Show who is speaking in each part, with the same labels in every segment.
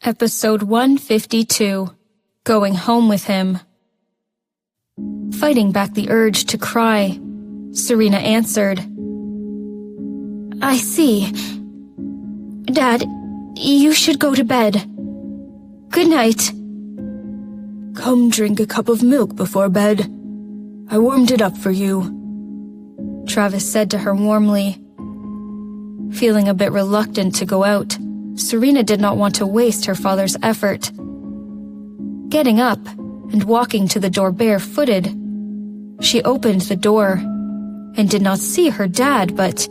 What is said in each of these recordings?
Speaker 1: Episode 152, Going Home with Him. Fighting back the urge to cry, Serena answered, "I see. Dad, you should go to bed. Good night."
Speaker 2: "Come drink a cup of milk before bed. I warmed it up for you,"
Speaker 1: Travis said to her warmly. Feeling a bit reluctant to go out, Serena did not want to waste her father's effort. Getting up and walking to the door barefooted, she opened the door and did not see her dad, but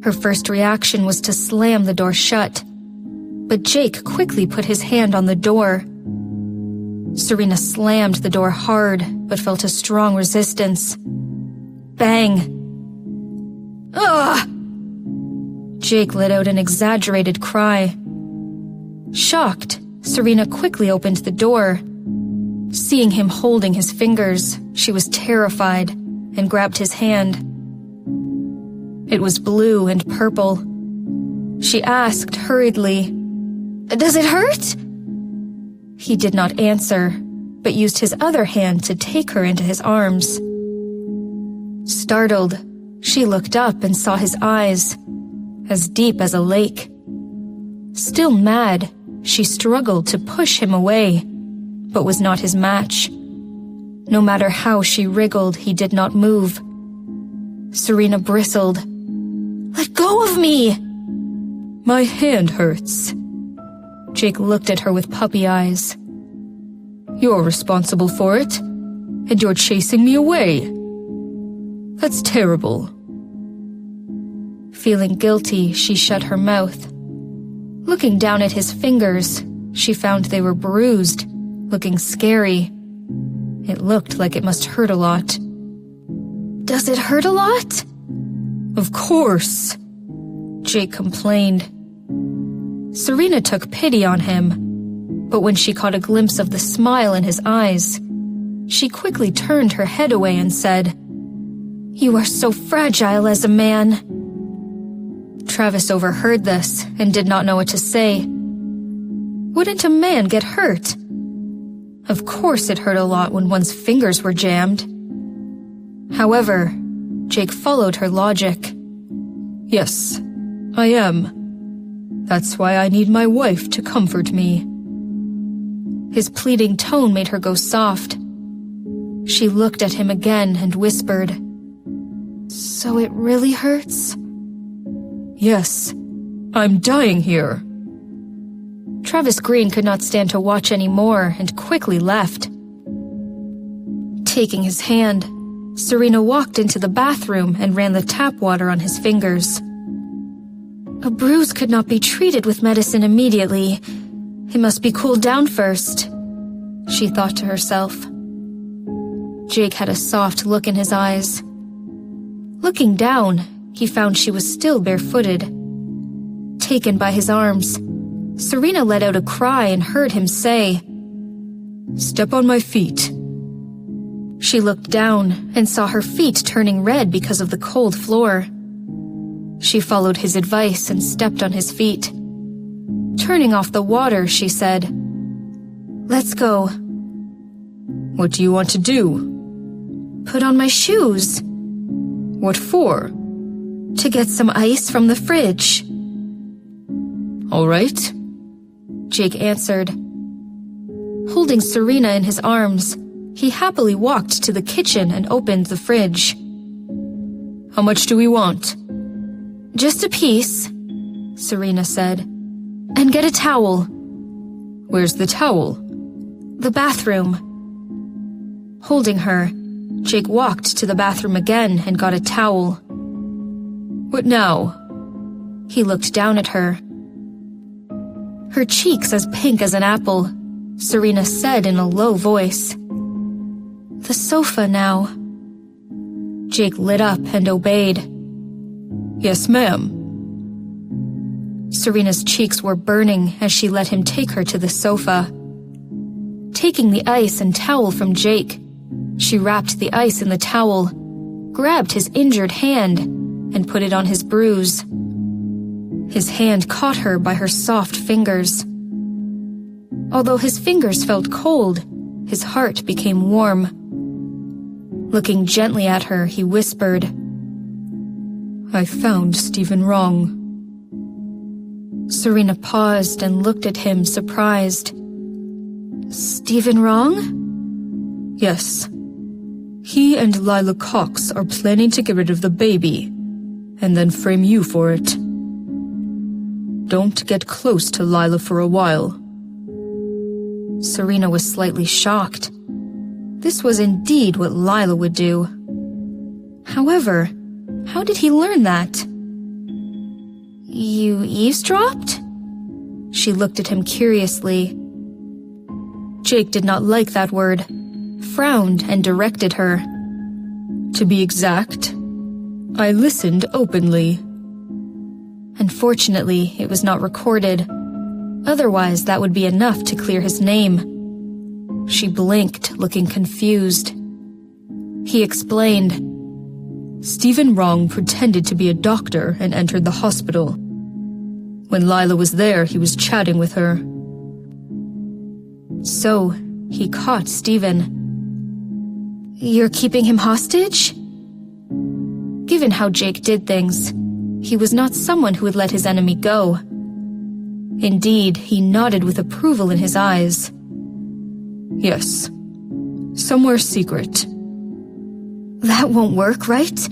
Speaker 1: her first reaction was to slam the door shut. But Jake quickly put his hand on the door. Serena slammed the door hard, but felt a strong resistance. Bang! Ugh! Jake let out an exaggerated cry. Shocked, Serena quickly opened the door. Seeing him holding his fingers, she was terrified and grabbed his hand. It was blue and purple. She asked hurriedly, "Does it hurt?" He did not answer, but used his other hand to take her into his arms. Startled, she looked up and saw his eyes, as deep as a lake. Still mad, she struggled to push him away, but was not his match. No matter how she wriggled, he did not move. Serena bristled. "Let go of me!"
Speaker 2: "My hand hurts."
Speaker 1: Jake looked at her with puppy eyes.
Speaker 2: "You're responsible for it, and you're chasing me away. That's terrible."
Speaker 1: Feeling guilty, she shut her mouth. Looking down at his fingers, she found they were bruised, looking scary. It looked like it must hurt a lot. "Does it hurt a lot?"
Speaker 2: "Of course,"
Speaker 1: Jake complained. Serena took pity on him, but when she caught a glimpse of the smile in his eyes, she quickly turned her head away and said, "You are so fragile as a man." Travis overheard this and did not know what to say. Wouldn't a man get hurt? Of course it hurt a lot when one's fingers were jammed. However, Jake followed her logic.
Speaker 2: "Yes, I am. That's why I need my wife to comfort me."
Speaker 1: His pleading tone made her go soft. She looked at him again and whispered, "So it really hurts?"
Speaker 2: "Yes, I'm dying here."
Speaker 1: Travis Green could not stand to watch any more and quickly left. Taking his hand, Serena walked into the bathroom and ran the tap water on his fingers. A bruise could not be treated with medicine immediately. It must be cooled down first, she thought to herself. Jake had a soft look in his eyes. Looking down, he found she was still barefooted. Taken by his arms, Serena let out a cry and heard him say,
Speaker 2: "Step on my feet."
Speaker 1: She looked down and saw her feet turning red because of the cold floor. She followed his advice and stepped on his feet. Turning off the water, she said, "Let's go."
Speaker 2: "What do you want to do?"
Speaker 1: "Put on my shoes."
Speaker 2: "What for?"
Speaker 1: "To get some ice from the fridge."
Speaker 2: "All right,"
Speaker 1: Jake answered. Holding Serena in his arms, he happily walked to the kitchen and opened the fridge.
Speaker 2: "How much do we want?"
Speaker 1: "Just a piece," Serena said. "And get a towel."
Speaker 2: "Where's the towel?"
Speaker 1: "The bathroom." Holding her, Jake walked to the bathroom again and got a towel.
Speaker 2: "What now?"
Speaker 1: He looked down at her. Her cheeks as pink as an apple, Serena said in a low voice, "The sofa now." Jake lit up and obeyed.
Speaker 2: "Yes, ma'am."
Speaker 1: Serena's cheeks were burning as she let him take her to the sofa. Taking the ice and towel from Jake, she wrapped the ice in the towel, grabbed his injured hand, and put it on his bruise. His hand caught her by her soft fingers. Although his fingers felt cold, his heart became warm. Looking gently at her, he whispered,
Speaker 2: I found Stephen wrong.
Speaker 1: Serena paused and looked at him, surprised. Stephen wrong?
Speaker 2: Yes. He and Lila Cox are planning to get rid of the baby, and then frame you for it. Don't get close to Lila for a while.
Speaker 1: Serena was slightly shocked. This was indeed what Lila would do. However, how did he learn that? You eavesdropped? She looked at him curiously. Jake did not like that word, frowned and directed her.
Speaker 2: To be exact, I listened openly.
Speaker 1: Unfortunately, it was not recorded. Otherwise, that would be enough to clear his name. She blinked, looking confused. He explained.
Speaker 2: Stephen Wrong pretended to be a doctor and entered the hospital. When Lila was there, he was chatting with her.
Speaker 1: So, he caught Stephen. You're keeping him hostage? Given how Jake did things, he was not someone who would let his enemy go. Indeed, he nodded with approval in his eyes.
Speaker 2: Yes. Somewhere secret.
Speaker 1: That won't work, right?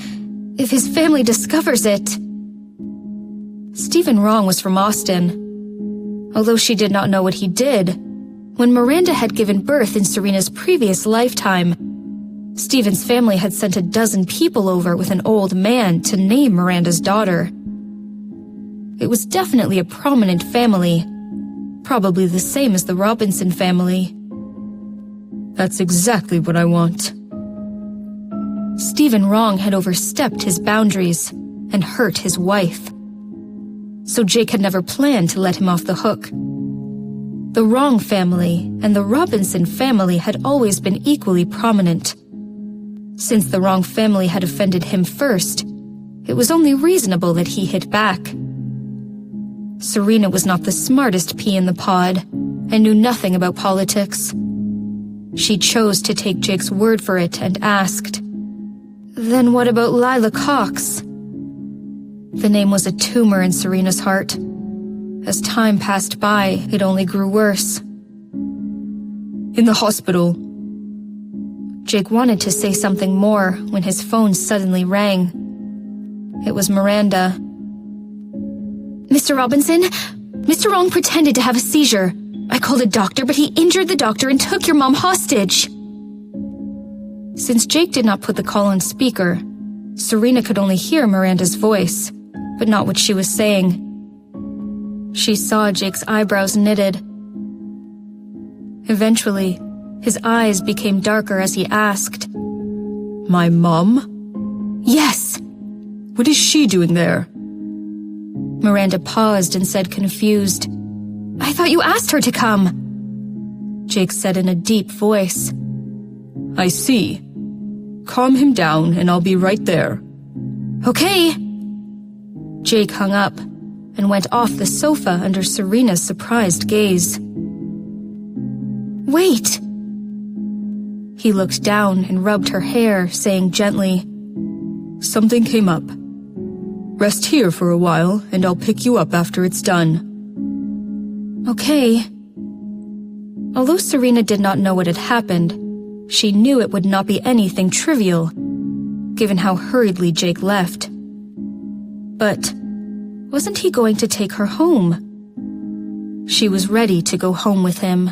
Speaker 1: If his family discovers it. Stephen Wrong was from Austin. Although she did not know what he did, when Miranda had given birth in Serena's previous lifetime, Stephen's family had sent 12 people over with an old man to name Miranda's daughter. It was definitely a prominent family, probably the same as the Robinson family.
Speaker 2: That's exactly what I want.
Speaker 1: Stephen Wrong had overstepped his boundaries and hurt his wife. So Jake had never planned to let him off the hook. The Wrong family and the Robinson family had always been equally prominent. Since the Wrong family had offended him first, it was only reasonable that he hit back. Serena was not the smartest pea in the pod and knew nothing about politics. She chose to take Jake's word for it and asked, Then what about Lila Cox? The name was a tumor in Serena's heart. As time passed by, it only grew worse.
Speaker 2: In the hospital.
Speaker 1: Jake wanted to say something more when his phone suddenly rang. It was Miranda. Mr. Robinson, Mr. Wrong pretended to have a seizure. I called a doctor, but he injured the doctor and took your mom hostage. Since Jake did not put the call on speaker, Serena could only hear Miranda's voice, but not what she was saying. She saw Jake's eyebrows knitted. Eventually, his eyes became darker as he asked,
Speaker 2: My mom?
Speaker 1: Yes.
Speaker 2: What is she doing there?
Speaker 1: Miranda paused and said confused, I thought you asked her to come. Jake said in a deep voice.
Speaker 2: I see. Calm him down and I'll be right there.
Speaker 1: Okay. Jake hung up and went off the sofa under Serena's surprised gaze. Wait. He looked down and rubbed her hair, saying gently,
Speaker 2: Something came up. Rest here for a while and I'll pick you up after it's done.
Speaker 1: Okay. Although Serena did not know what had happened, she knew it would not be anything trivial, given how hurriedly Jake left. But wasn't he going to take her home? She was ready to go home with him.